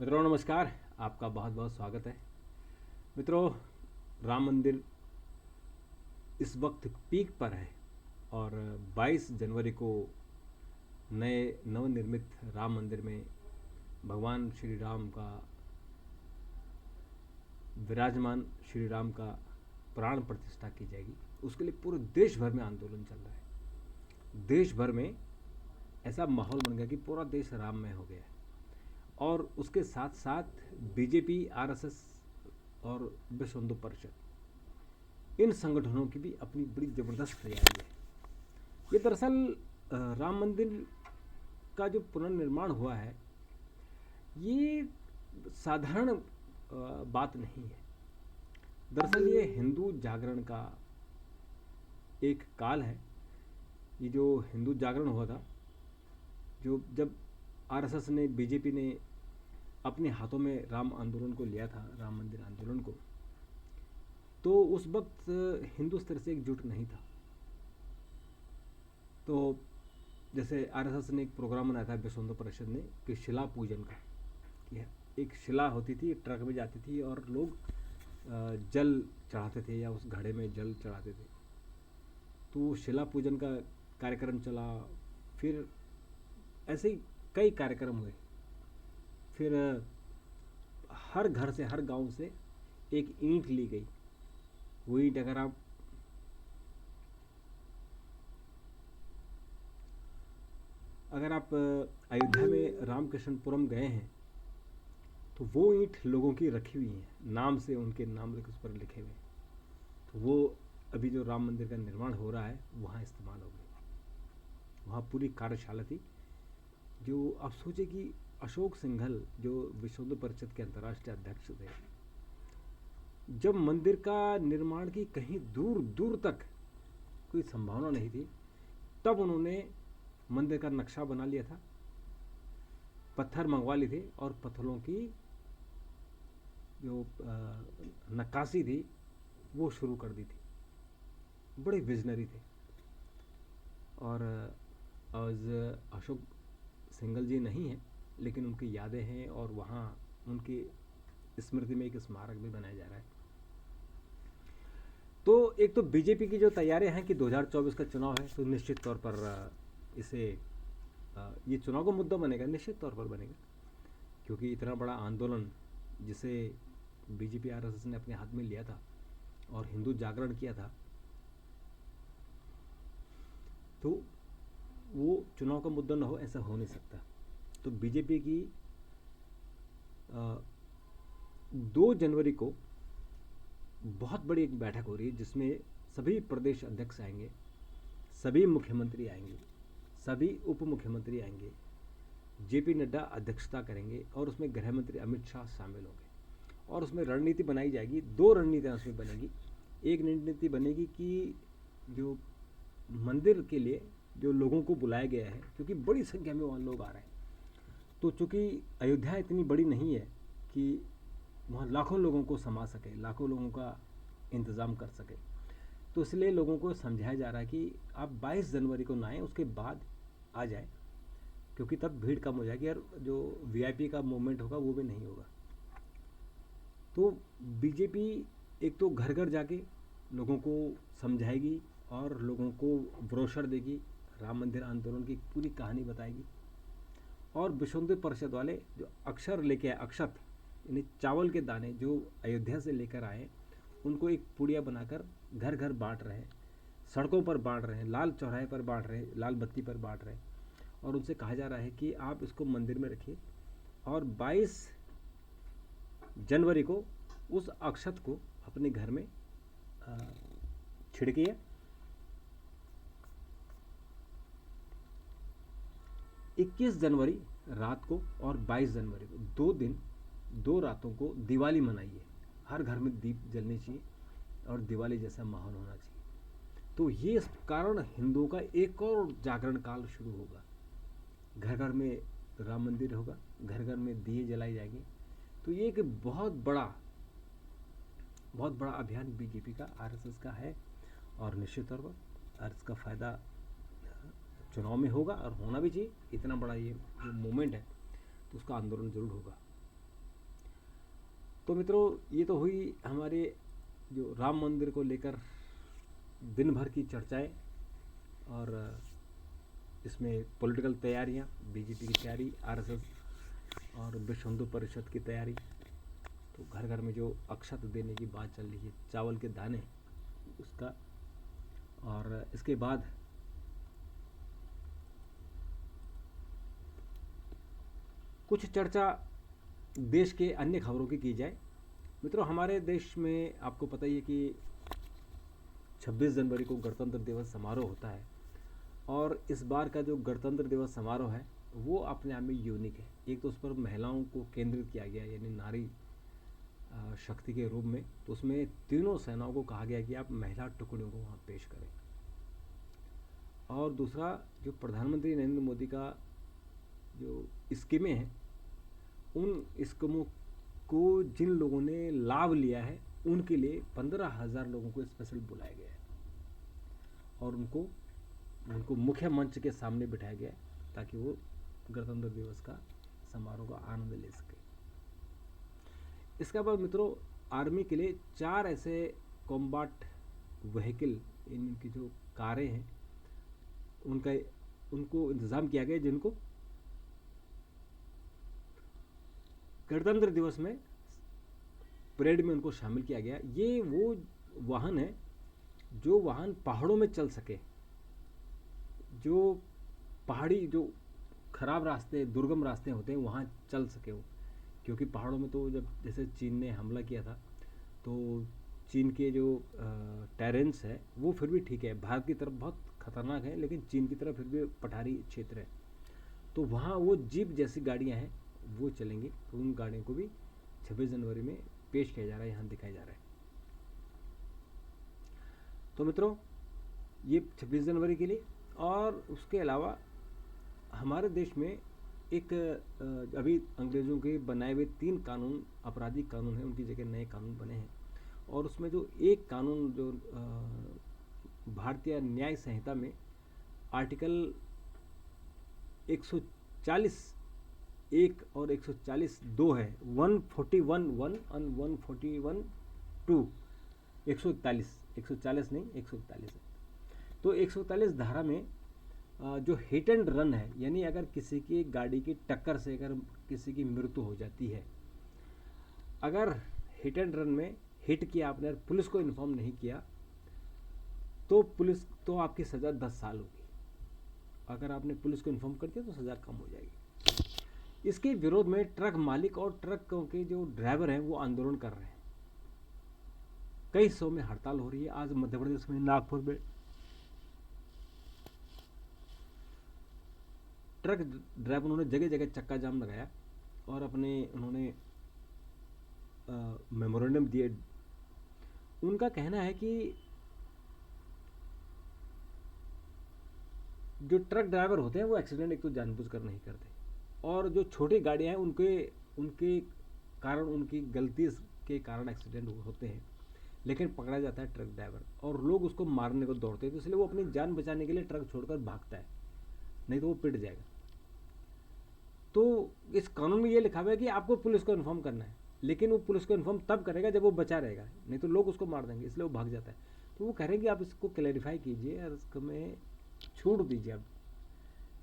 मित्रों नमस्कार। आपका बहुत बहुत स्वागत है। मित्रों, राम मंदिर इस वक्त पीक पर है और 22 जनवरी को नए नवनिर्मित राम मंदिर में भगवान श्री राम का विराजमान श्री राम का प्राण प्रतिष्ठा की जाएगी। उसके लिए पूरे देश भर में आंदोलन चल रहा है। देश भर में ऐसा माहौल बन गया कि पूरा देश राममय हो गया है। और उसके साथ साथ बीजेपी, आरएसएस और विश्व हिंदू परिषद, इन संगठनों की भी अपनी बड़ी ज़बरदस्त तैयारी है। ये दरअसल राम मंदिर का जो पुनर्निर्माण हुआ है, ये साधारण बात नहीं है। दरअसल ये हिंदू जागरण का एक काल है। ये जो हिंदू जागरण हुआ था, जो जब आरएसएस ने, बीजेपी ने अपने हाथों में राम आंदोलन को लिया था, राम मंदिर आंदोलन को, तो उस वक्त हिंदू स्तर से एकजुट नहीं था। तो जैसे आरएसएस ने एक प्रोग्राम बनाया था विश्व हिंदू परिषद ने कि शिला पूजन का, कि एक शिला होती थी, ट्रक में जाती थी और लोग जल चढ़ाते थे या उस घड़े में जल चढ़ाते थे। तो शिला पूजन का कार्यक्रम चला। फिर ऐसे ही कई कार्यक्रम हुए। फिर हर घर से, हर गांव से एक ईंट ली गई। वो ईंट अगर आप अयोध्या में रामकृष्णपुरम गए हैं तो वो ईंट लोगों की रखी हुई है, नाम से, उनके नाम उस पर लिखे हुए हैं। तो वो अभी जो राम मंदिर का निर्माण हो रहा है वहाँ इस्तेमाल हो गई। वहाँ पूरी कार्यशाला थी। जो आप सोचे कि अशोक सिंघल जो विश्व हिंदू परिषद के अंतर्राष्ट्रीय अध्यक्ष थे, जब मंदिर का निर्माण की कहीं दूर दूर तक कोई संभावना नहीं थी, तब उन्होंने मंदिर का नक्शा बना लिया था, पत्थर मंगवा लिए थे और पत्थरों की जो नक्काशी थी वो शुरू कर दी थी। बड़े विजनरी थे। और आज अशोक सिंघल जी नहीं हैं, लेकिन उनकी यादें हैं और वहाँ उनकी स्मृति में एक स्मारक भी बनाया जा रहा है। तो एक तो बीजेपी की जो तैयारियां हैं कि 2024 का चुनाव है, तो निश्चित तौर पर इसे ये चुनाव का मुद्दा बनेगा, निश्चित तौर पर बनेगा। क्योंकि इतना बड़ा आंदोलन जिसे बीजेपी आरएसएस ने अपने हाथ में लिया था और हिंदू जागरण किया था, तो वो चुनाव का मुद्दा ना हो, ऐसा हो नहीं सकता। तो बीजेपी की 2 जनवरी को बहुत बड़ी एक बैठक हो रही है, जिसमें सभी प्रदेश अध्यक्ष आएंगे, सभी मुख्यमंत्री आएंगे, सभी उप मुख्यमंत्री आएंगे, जेपी नड्डा अध्यक्षता करेंगे और उसमें गृह मंत्री अमित शाह शामिल होंगे। और उसमें रणनीति बनाई जाएगी। 2 रणनीतियाँ उसमें बनेगी। एक रणनीति बनेगी कि जो मंदिर के लिए जो लोगों को बुलाया गया है, क्योंकि बड़ी संख्या में वहाँ लोग आ रहे हैं, तो चूँकि अयोध्या इतनी बड़ी नहीं है कि वहाँ लाखों लोगों को समा सके, लाखों लोगों का इंतज़ाम कर सके, तो इसलिए लोगों को समझाया जा रहा है कि आप 22 जनवरी को ना आएँ, उसके बाद आ जाए, क्योंकि तब भीड़ कम हो जाएगी और जो वीआईपी का मूवमेंट होगा वो भी नहीं होगा। तो बीजेपी एक तो घर घर जाके लोगों को समझाएगी और लोगों को ब्रोशर देगी, राम मंदिर आंदोलन की पूरी कहानी बताएगी। और विश्व हिंदू परिषद वाले जो अक्षर लेके आए, अक्षत यानी चावल के दाने जो अयोध्या से लेकर आए, उनको एक पुड़िया बनाकर घर घर बांट रहे हैं, सड़कों पर बांट रहे हैं, लाल चौराहे पर बांट रहे हैं, लाल बत्ती पर बांट रहे हैं। और उनसे कहा जा रहा है कि आप इसको मंदिर में रखिए और 22 जनवरी को उस अक्षत को अपने घर में छिड़किए। 21 जनवरी रात को और 22 जनवरी को 2 दिन 2 रातों को दिवाली मनाइए। हर घर में दीप जलने चाहिए और दिवाली जैसा माहौल होना चाहिए। तो ये इस कारण हिंदुओं का एक और जागरण काल शुरू होगा। घर घर में राम मंदिर होगा, घर घर में दिए जलाए जाएंगे। तो ये एक बहुत बड़ा अभियान बीजेपी का, आरएसएस का है। और निश्चित तौर पर आरएसएस का फ़ायदा चुनाव में होगा और होना भी चाहिए। इतना बड़ा ये जो मूवमेंट है तो उसका आंदोलन ज़रूर होगा। तो मित्रों, ये तो हुई हमारे जो राम मंदिर को लेकर दिन भर की चर्चाएं, और इसमें पॉलिटिकल तैयारियां, बीजेपी की तैयारी, आरएसएस और विश्व हिंदू परिषद की तैयारी। तो घर घर में जो अक्षत देने की बात चल रही है, चावल के दाने, उसका। और इसके बाद कुछ चर्चा देश के अन्य खबरों की जाए। मित्रों, हमारे देश में आपको पता ही है कि 26 जनवरी को गणतंत्र दिवस समारोह होता है, और इस बार का जो गणतंत्र दिवस समारोह है वो अपने आप में यूनिक है। एक तो उस पर महिलाओं को केंद्रित किया गया, यानी नारी शक्ति के रूप में। तो उसमें तीनों सेनाओं को कहा गया कि आप महिला टुकड़ियों को वहाँ पेश करें। और दूसरा, जो प्रधानमंत्री नरेंद्र मोदी का जो स्कीमें हैं, उन स्कीमों को जिन लोगों ने लाभ लिया है उनके लिए 15,000 लोगों को स्पेशल बुलाया गया है, और उनको मुख्य मंच के सामने बिठाया गया है ताकि वो गणतंत्र दिवस का समारोह का आनंद ले सके। इसके बाद मित्रों, आर्मी के लिए 4 ऐसे कॉम्बैट व्हीकल, इनकी जो कारें हैं, उनको इंतज़ाम किया गया, जिनको गणतंत्र दिवस में परेड में उनको शामिल किया गया। ये वो वाहन है जो वाहन पहाड़ों में चल सके, जो पहाड़ी, जो खराब रास्ते, दुर्गम रास्ते होते हैं, वहाँ चल सके वो। क्योंकि पहाड़ों में तो जब जैसे चीन ने हमला किया था, तो चीन के जो टेरेंस है वो फिर भी ठीक है, भारत की तरफ बहुत खतरनाक है, लेकिन चीन की तरफ फिर भी पठारी क्षेत्र है। तो वहाँ वो जीप जैसी गाड़ियाँ हैं वो चलेंगी। तो उन गाड़ियों को भी 26 जनवरी में पेश किया जा रहा है, यहाँ दिखाया जा रहा है। तो मित्रों, ये 26 जनवरी के लिए। और उसके अलावा हमारे देश में एक अभी अंग्रेज़ों के बनाए हुए 3 कानून, आपराधिक कानून हैं, उनकी जगह नए कानून बने हैं। और उसमें जो एक कानून, जो भारतीय न्याय संहिता में आर्टिकल 140 1 और 140 2 है, 141(1) और 141(2), 141 नहीं, 141 है। तो 141 धारा में जो हिट एंड रन है, यानी अगर किसी की गाड़ी की टक्कर से अगर किसी की मृत्यु हो जाती है, अगर हिट एंड रन में हिट किया आपने और पुलिस को इन्फॉर्म नहीं किया, तो आपकी सज़ा 10 साल होगी। अगर आपने पुलिस को इन्फॉर्म कर दिया तो सज़ा कम हो जाएगी। इसके विरोध में ट्रक मालिक और ट्रकों के जो ड्राइवर हैं वो आंदोलन कर रहे हैं। कई हिस्सों में हड़ताल हो रही है। आज मध्य प्रदेश में नागपुर में ट्रक ड्राइवरों ने जगह जगह चक्का जाम लगाया और उन्होंने मेमोरेंडम दिए। उनका कहना है कि जो ट्रक ड्राइवर होते हैं वो एक्सीडेंट एक तो जानबूझकर नहीं करते, और जो छोटी गाड़ियां हैं उनके कारण, उनकी गलती के कारण एक्सीडेंट होते हैं, लेकिन पकड़ा जाता है ट्रक ड्राइवर, और लोग उसको मारने को दौड़ते हैं। तो इसलिए वो अपनी जान बचाने के लिए ट्रक छोड़कर भागता है, नहीं तो वो पिट जाएगा। तो इस कानून में ये लिखा हुआ है कि आपको पुलिस को इन्फॉर्म करना है, लेकिन वो पुलिस को इन्फॉर्म तब करेगा जब वो बचा रहेगा, नहीं तो लोग उसको मार देंगे, इसलिए वो भाग जाता है। तो वो कह रहे हैं कि आप इसको क्लैरिफाई कीजिए और इसको में छूट दीजिए। आप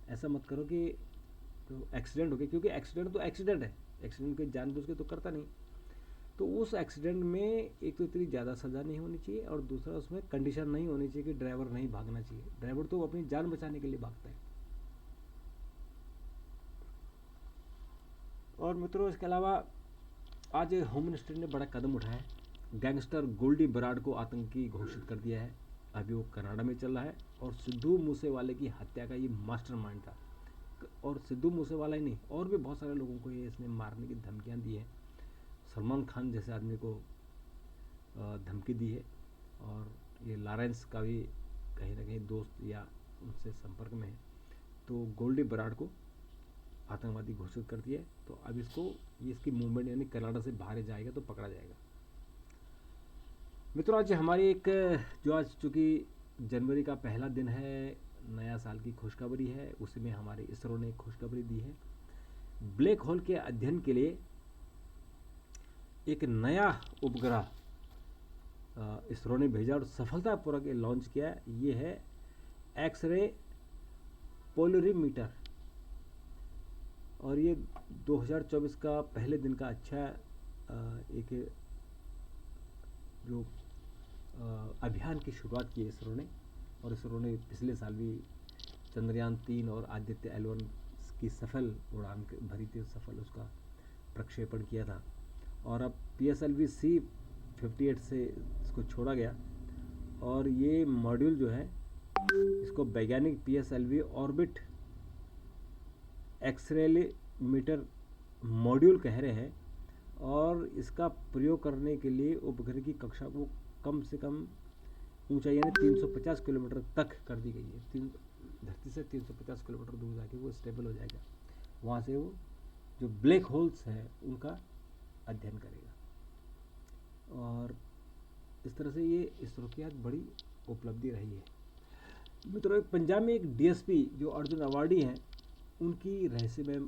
ऐसा मत करो कि तो एक्सीडेंट हो गया, क्योंकि एक्सीडेंट तो एक्सीडेंट है, एक्सीडेंट को जानबूझ के तो करता नहीं। तो उस एक्सीडेंट में एक तो इतनी ज़्यादा सज़ा नहीं होनी चाहिए, और दूसरा उसमें कंडीशन नहीं होनी चाहिए कि ड्राइवर नहीं भागना चाहिए। ड्राइवर तो अपनी जान बचाने के लिए भागता है। और मित्रों, इसके अलावा आज होम मिनिस्ट्री ने बड़ा कदम उठाया है। गैंगस्टर गोल्डी बराड को आतंकी घोषित कर दिया है। अभी वो कनाडा में चल रहा है, और सिद्धू मूसेवाले की हत्या का ये मास्टरमाइंड था। और सिद्धू मूसेवाला ही नहीं, और भी बहुत सारे लोगों को ये इसने मारने की धमकियाँ दी है। सलमान खान जैसे आदमी को धमकी दी है, और ये लॉरेंस का भी कहीं ना कहीं दोस्त या उनसे संपर्क में है। तो गोल्डी बराड को आतंकवादी घोषित कर दिया है। तो अब इसकी मूवमेंट यानी कनाडा से बाहर जाएगा तो पकड़ा जाएगा। मित्रों, आज हमारी जो आज चूँकि जनवरी का पहला दिन है, नया साल की खुशखबरी है, उसी में हमारे इसरो ने खुशखबरी दी है। ब्लैक होल के अध्ययन के लिए एक नया उपग्रह इसरो ने भेजा और सफलतापूर्वक ये लॉन्च किया। ये है एक्सरे पोलरीमीटर, और ये 2024 का पहले दिन का अच्छा एक जो अभियान की शुरुआत की है इसरो ने। और इसरो ने पिछले साल भी चंद्रयान-3 और आदित्य L1 की सफल उड़ान भरी थी, सफल उसका प्रक्षेपण किया था। और अब PSLV-C58 से इसको छोड़ा गया, और ये मॉड्यूल जो है इसको वैज्ञानिक PSLV ऑर्बिट एक्सेलेरोमीटर मॉड्यूल कह रहे हैं। और इसका प्रयोग करने के लिए उपग्रह की कक्षा को कम से कम ऊंचाई यानी 350 किलोमीटर तक कर दी गई है। धरती से 350 किलोमीटर दूर जाके वो स्टेबल हो जाएगा, वहाँ से वो जो ब्लैक होल्स हैं उनका अध्ययन करेगा। और इस तरह से ये इसरो की आज बड़ी उपलब्धि रही है। मित्रों, पंजाब में एक DSP जो अर्जुन अवार्डी हैं, उनकी रहस्यमय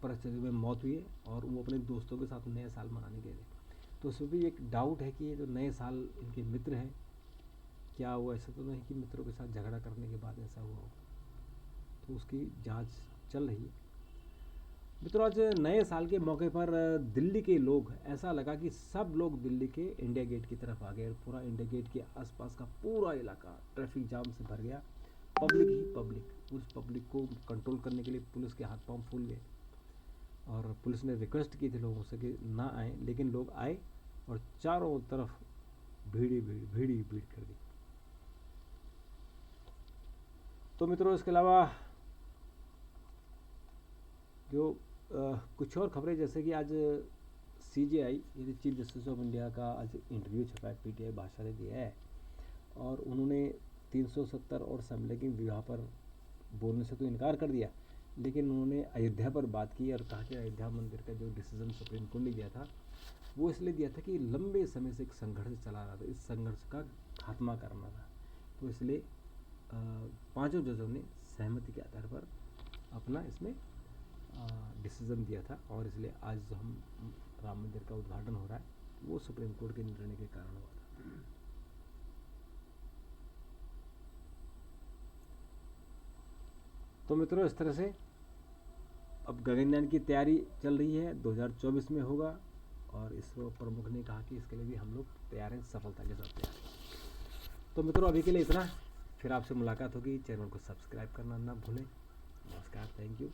परिस्थिति में मौत हुई है, और वो अपने दोस्तों के साथ नया साल मनाने गए थे। तो उसमें भी एक डाउट है कि ये जो नए साल इनके मित्र हैं, क्या वो ऐसा तो नहीं कि मित्रों के साथ झगड़ा करने के बाद ऐसा हुआ हो, तो उसकी जांच चल रही है। मित्रों, आज नए साल के मौके पर दिल्ली के लोग, ऐसा लगा कि सब लोग दिल्ली के इंडिया गेट की तरफ आ गए, और पूरा इंडिया गेट के आसपास का पूरा इलाका ट्रैफिक जाम से भर गया। पब्लिक ही पब्लिक। उस पब्लिक को कंट्रोल करने के लिए पुलिस के हाथ पांव फूल गए, और पुलिस ने रिक्वेस्ट की थी लोगों से कि ना आए, लेकिन लोग आए और चारों तरफ भीड़ कर दी। तो मित्रों, इसके अलावा जो कुछ और खबरें, जैसे कि आज CJI यानी चीफ जस्टिस ऑफ इंडिया का आज इंटरव्यू छपा है, PTI भाषा ने दिया है, और उन्होंने 370 और समलैंगिक विवाह पर बोलने से तो इनकार कर दिया, लेकिन उन्होंने अयोध्या पर बात की और कहा कि अयोध्या मंदिर का जो डिसीजन सुप्रीम कोर्ट ने दिया था, वो इसलिए दिया था कि लंबे समय से एक संघर्ष चला रहा था, इस संघर्ष का खात्मा करना था। तो इसलिए 5 जजों ने सहमति के आधार पर अपना इसमें डिसीजन दिया था, और इसलिए आज जो हम राम मंदिर का उद्घाटन हो रहा है, वो सुप्रीम कोर्ट के निर्णय के कारण हुआ था। तो मित्रों, इस तरह से अब गगनयान की तैयारी चल रही है, 2024 में होगा, और इसरो प्रमुख ने कहा कि इसके लिए भी हम लोग तैयार हैं, सफलता के साथ तैयार हैं। तो मित्रों, अभी के लिए इतना, फिर आपसे मुलाकात होगी। चैनल को सब्सक्राइब करना ना भूलें। नमस्कार, थैंक यू।